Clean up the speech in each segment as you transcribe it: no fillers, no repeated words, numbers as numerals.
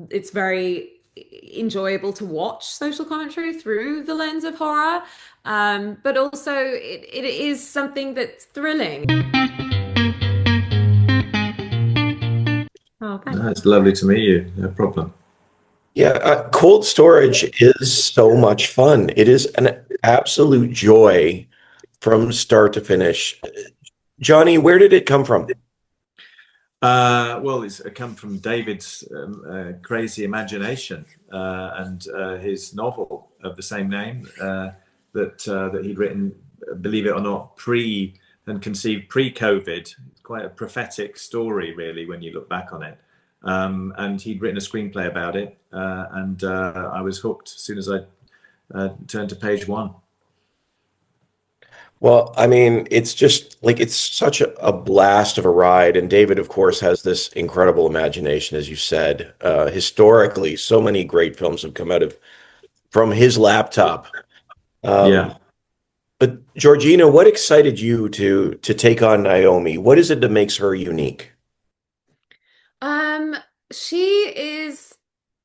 it's very enjoyable to watch social commentary through the lens of horror. But also it is something that's thrilling. Oh, No, thanks. it's lovely to meet you. No problem. Yeah, cold storage is so much fun. It is an absolute joy from start to finish. Johnny, where did it come from? Well, it's come from David's crazy imagination and his novel of the same name that he'd written, believe it or not, pre and conceived pre-COVID. Quite a prophetic story, really, when you look back on it. And he'd written a screenplay about it, and I was hooked as soon as I turned to page one. Well, I mean, it's just like it's such a blast of a ride. And David, of course, has this incredible imagination, as you said. Historically, so many great films have come out of from his laptop. Yeah. Um, but Georgina, what excited you to take on Naomi? What is it that makes her unique? Um, she is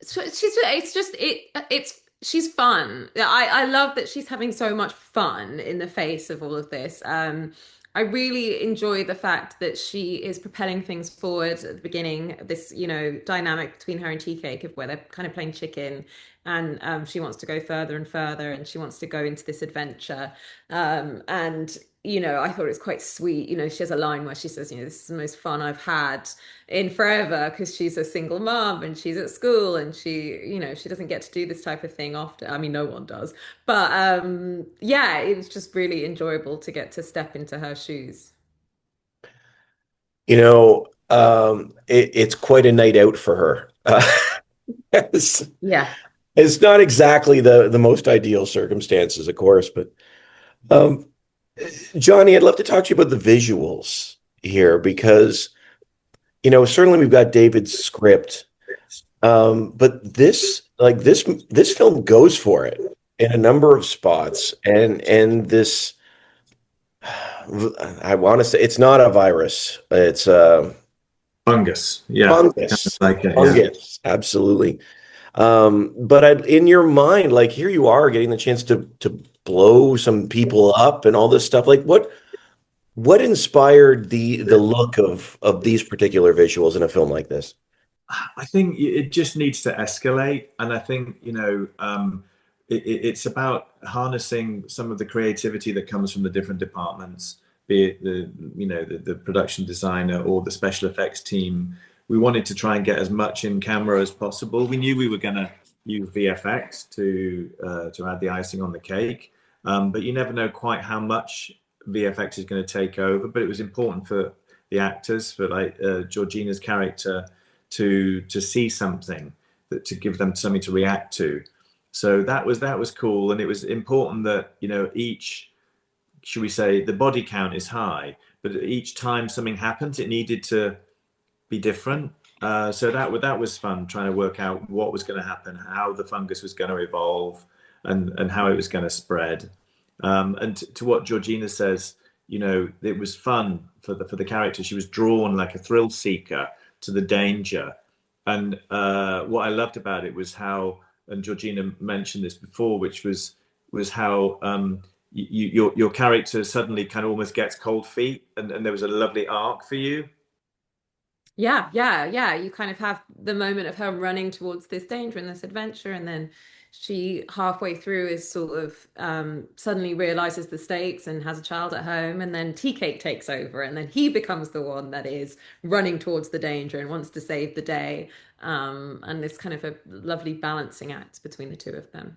it's she's fun. I love that she's having so much fun in the face of all of this. I really enjoy the fact that she is propelling things forward at the beginning, this, dynamic between her and Tea Cake of where they're kind of playing chicken, and she wants to go further and further and she wants to go into this adventure. And I thought it was quite sweet. She has a line where she says, this is the most fun I've had in forever, because she's a single mom and she's at school and she doesn't get to do this type of thing often. I mean, no one does. But yeah, it was just really enjoyable to get to step into her shoes. It's quite a night out for her. It's, Yeah. it's not exactly the most ideal circumstances, of course, but um, Johnny, I'd love to talk to you about the visuals here because, certainly we've got David's script, but this film goes for it in a number of spots, and this I want to say it's not a virus, it's a Fungus. Yeah. Kind of fungus. like it. Yeah. Fungus, absolutely. But in your mind, like here you are getting the chance to blow some people up and all this stuff. Like what inspired the look of these particular visuals in a film like this? I think it just needs to escalate, and I think it's about harnessing some of the creativity that comes from the different departments, be it the production designer or the special effects team. We wanted to try and get as much in camera as possible. We knew we were going to use VFX to add the icing on the cake, but you never know quite how much VFX is going to take over. But it was important for the actors, for like Georgina's character to see something, that to give them something to react to. So that was cool, and it was important that each, should we say, the body count is high, but each time something happens, it needed to be different. So that was fun, trying to work out what was going to happen, how the fungus was going to evolve, and how it was going to spread. And to what Georgina says, it was fun for the character. She was drawn like a thrill seeker to the danger. And what I loved about it was how, and Georgina mentioned this before, which was how your character suddenly kind of almost gets cold feet, and there was a lovely arc for you. Yeah, yeah, yeah. You kind of have the moment of her running towards this danger and this adventure, and then she halfway through is sort of suddenly realizes the stakes and has a child at home, and then Tea Cake takes over, and then he becomes the one that is running towards the danger and wants to save the day. And this kind of a lovely balancing act between the two of them.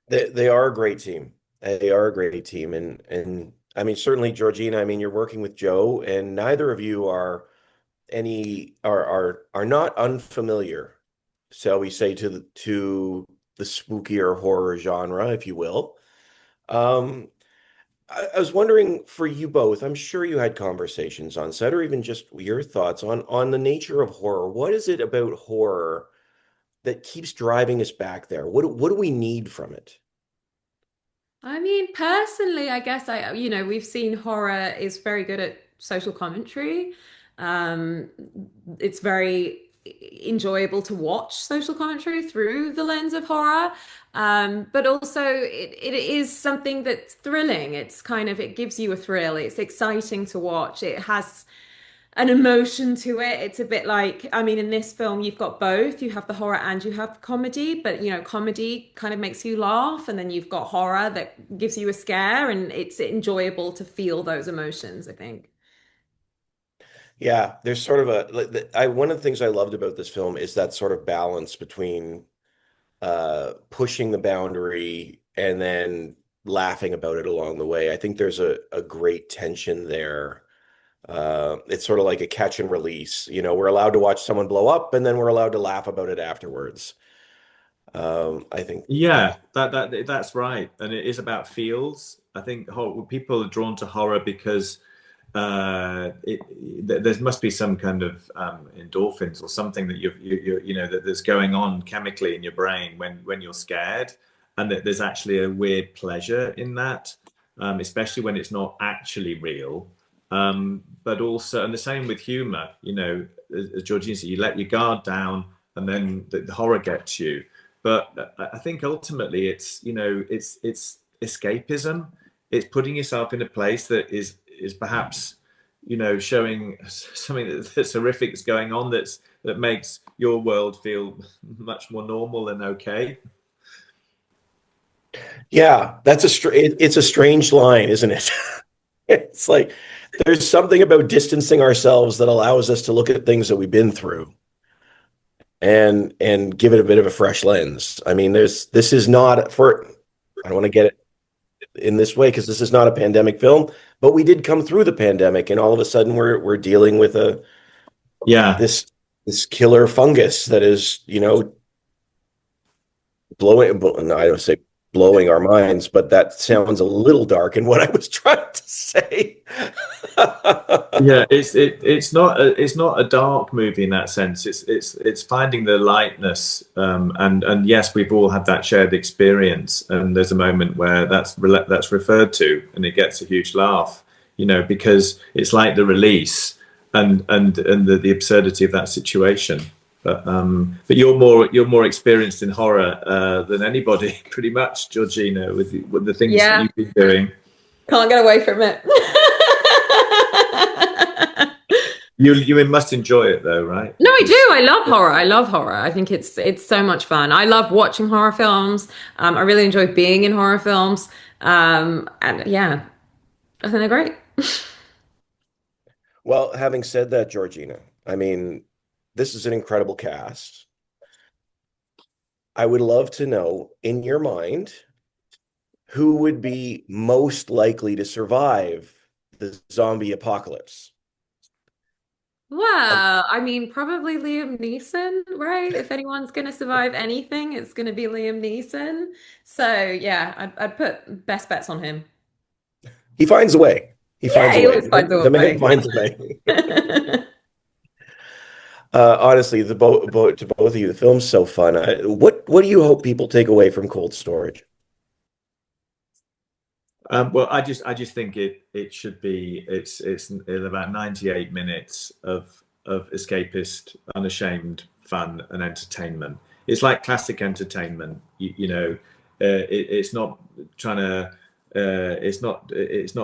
They are a great team. They are a great team, and I mean certainly Georgina. I mean you're working with Joe, and neither of you are not unfamiliar, shall we say, to the spookier horror genre, if you will. Um, I was wondering for you both, I'm sure you had conversations on set or even just your thoughts on the nature of horror. What is it about horror that keeps driving us back there? What do we need from it? I mean, personally, I guess we've seen horror is very good at social commentary. Um, it's very enjoyable to watch social commentary through the lens of horror. But also it is something that's thrilling. It's kind of, it gives you a thrill. It's exciting to watch. It has an emotion to it. It's a bit like, I mean, in this film, you've got both. You have the horror and you have the comedy, but you know, comedy kind of makes you laugh, and then you've got horror that gives you a scare, and it's enjoyable to feel those emotions, I think. Yeah, there's sort of one of the things I loved about this film is that sort of balance between pushing the boundary and then laughing about it along the way. I think there's a great tension there. It's sort of like a catch and release. You know, we're allowed to watch someone blow up, and then we're allowed to laugh about it afterwards. I think. Yeah, that's right, and it is about feels. I think people are drawn to horror because there must be some kind of endorphins or something that you know that there's going on chemically in your brain when you're scared, and that there's actually a weird pleasure in that, especially when it's not actually real. But also, and the same with humor. You know, as Georgina said, you let your guard down, and then the horror gets you. But I think ultimately, it's you know, it's escapism. It's putting yourself in a place that is perhaps, you know, showing something that's horrific that's going on, that makes your world feel much more normal and okay. Yeah, it's a strange line, isn't it? It's like there's something about distancing ourselves that allows us to look at things that we've been through and give it a bit of a fresh lens. I mean, this is not for, I don't want to get it in this way because this is not a pandemic film, but we did come through the pandemic, and all of a sudden we're dealing with Yeah, this killer fungus that is, you know, blowing, no, I don't say blowing our minds, but that sounds a little dark in what I was trying to say. yeah. It's not a dark movie in that sense. It's finding the lightness, and yes, we've all had that shared experience. And there's a moment where that's referred to, and it gets a huge laugh. You know, because it's like the release and the absurdity of that situation. But you're more experienced in horror than anybody, pretty much, Georgina, with the things that Yeah, you've been doing. can't get away from it. You must enjoy it though, right? No, I do. I love horror. I love horror. I think it's so much fun. I love watching horror films. I really enjoy being in horror films. And yeah, I think they're great. Well, having said that, Georgina, I mean, this is an incredible cast. I would love to know, in your mind, who would be most likely to survive the zombie apocalypse? Um, Well, I mean, probably Liam Neeson, right? If anyone's going to survive anything, it's going to be Liam Neeson. So yeah, I'd put best bets on him. he finds a way. He Yeah, finds a he way. always finds a The man way. finds a way. Honestly, to both of you, the film's so fun. What do you hope people take away from Cold Storage? Well, I just think it should be it's in about 98 minutes of escapist, unashamed fun and entertainment. It's like classic entertainment. You know, it's not trying to. It's not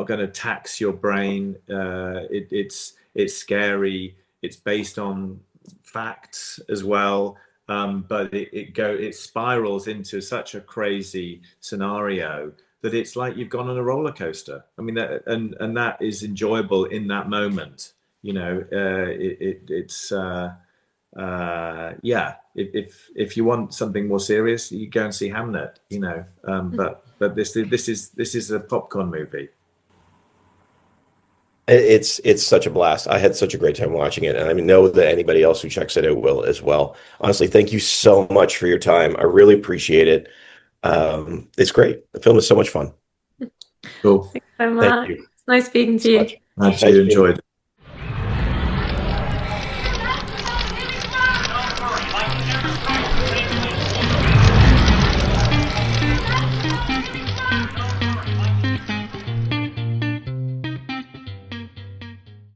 going to tax your brain. It's scary. It's based on facts as well. But it spirals into such a crazy scenario that it's like you've gone on a roller coaster. I mean, and that is enjoyable in that moment. You know, it's yeah. If you want something more serious, you go and see Hamlet. You know, but this is a popcorn movie. It's such a blast. I had such a great time watching it, and I know that anybody else who checks it out will as well. Honestly, thank you so much for your time. I really appreciate it. It's great. The film is so much fun. Cool. Thanks so Thank much. you It's nice speaking to so you. much. Glad Nice you meeting enjoyed. you.